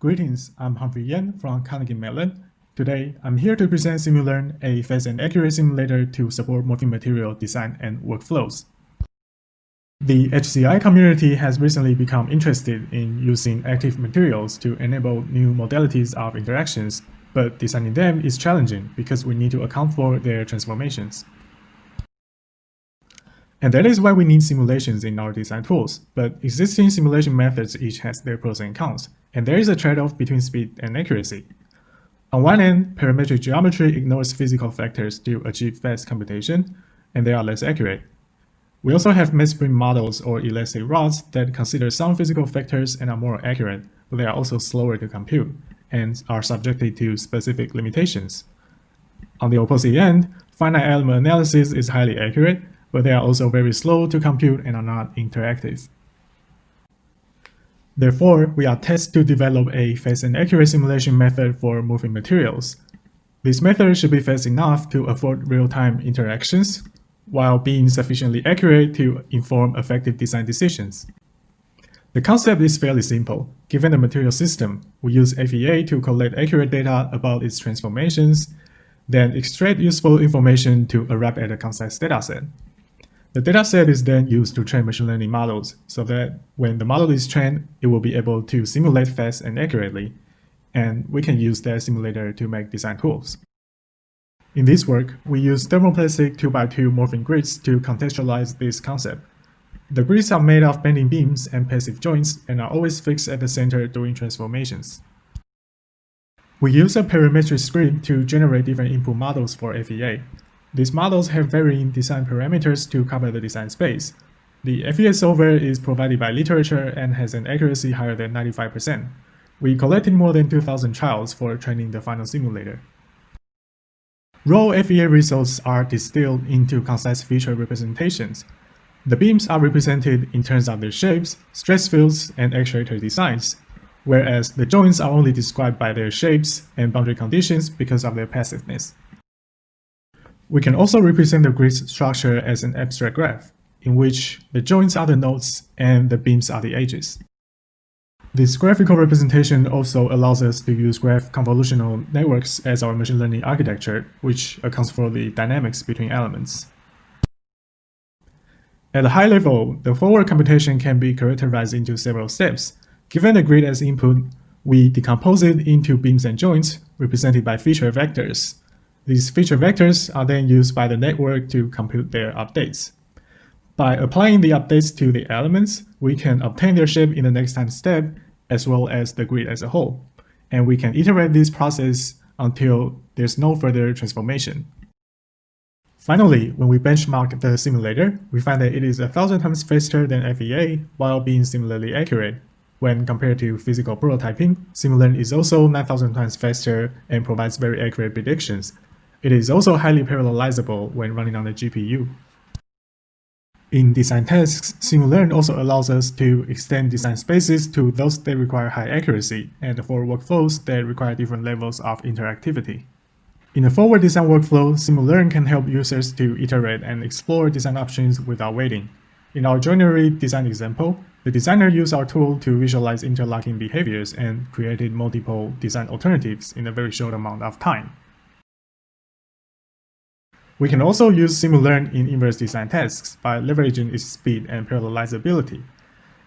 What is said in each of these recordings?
Greetings, I'm Humphrey from Carnegie Mellon. Today, I'm here to present SimuLearn, a fast and accurate simulator to support morphing material design and workflows. The HCI community has recently become interested in using active materials to enable new modalities of interactions, but designing them is challenging because we need to account for their transformations. And that is why we need simulations in our design tools, but existing simulation methods each has their pros and cons, and there is a trade-off between speed and accuracy. On one end, parametric geometry ignores physical factors to achieve fast computation, and they are less accurate. We also have mass-spring models or elastic rods that consider some physical factors and are more accurate, but they are also slower to compute, and are subjected to specific limitations. On the opposite end, finite element analysis is highly accurate, but they are also very slow to compute and are not interactive. Therefore, we are tasked to develop a fast and accurate simulation method for moving materials. This method should be fast enough to afford real-time interactions, while being sufficiently accurate to inform effective design decisions. The concept is fairly simple. Given the material system, we use FEA to collect accurate data about its transformations, then extract useful information to arrive at a concise dataset. The dataset is then used to train machine learning models so that when the model is trained, it will be able to simulate fast and accurately, and we can use that simulator to make design tools. In this work, we use thermoplastic 2x2 morphing grids to contextualize this concept. The grids are made of bending beams and passive joints and are always fixed at the center during transformations. We use a parametric script to generate different input models for FEA. These models have varying design parameters to cover the design space. The FEA solver is provided by literature and has an accuracy higher than 95%. We collected more than 2,000 trials for training the final simulator. Raw FEA results are distilled into concise feature representations. The beams are represented in terms of their shapes, stress fields, and actuator designs, whereas the joints are only described by their shapes and boundary conditions because of their passiveness. We can also represent the grid's structure as an abstract graph, in which the joints are the nodes and the beams are the edges. This graphical representation also allows us to use graph convolutional networks as our machine learning architecture, which accounts for the dynamics between elements. At a high level, the forward computation can be characterized into several steps. Given the grid as input, we decompose it into beams and joints, represented by feature vectors. These feature vectors are then used by the network to compute their updates. By applying the updates to the elements, we can obtain their shape in the next time step, as well as the grid as a whole. And we can iterate this process until there's no further transformation. Finally, when we benchmark the simulator, we find that it is 1,000 times faster than FEA while being similarly accurate. When compared to physical prototyping, SimuLearn is also 9,000 times faster and provides very accurate predictions. It is also highly parallelizable when running on the GPU. In design tasks, SimuLearn also allows us to extend design spaces to those that require high accuracy, and for workflows that require different levels of interactivity. In a forward design workflow, SimuLearn can help users to iterate and explore design options without waiting. In our joinery design example, the designer used our tool to visualize interlocking behaviors and created multiple design alternatives in a very short amount of time. We can also use SimuLearn in inverse design tasks by leveraging its speed and parallelizability.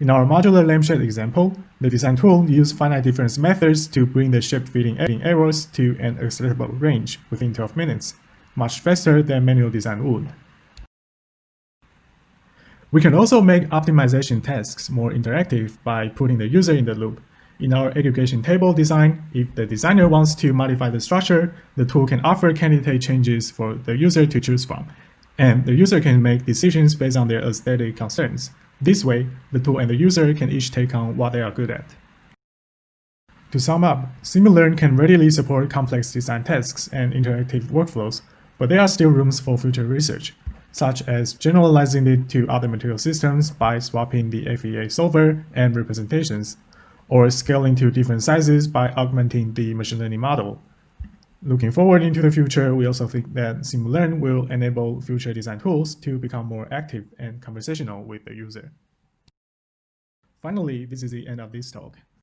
In our modular lampshade example, the design tool used finite difference methods to bring the shape-fitting errors to an acceptable range within 12 minutes, much faster than manual design would. We can also make optimization tasks more interactive by putting the user in the loop. In our aggregation table design, if the designer wants to modify the structure, the tool can offer candidate changes for the user to choose from, and the user can make decisions based on their aesthetic concerns. This way, the tool and the user can each take on what they are good at. To sum up, SimuLearn can readily support complex design tasks and interactive workflows, but there are still rooms for future research, such as generalizing it to other material systems by swapping the FEA solver and representations, or scaling to different sizes by augmenting the machine learning model. Looking forward into the future, we also think that SimuLearn will enable future design tools to become more active and conversational with the user. Finally, this is the end of this talk.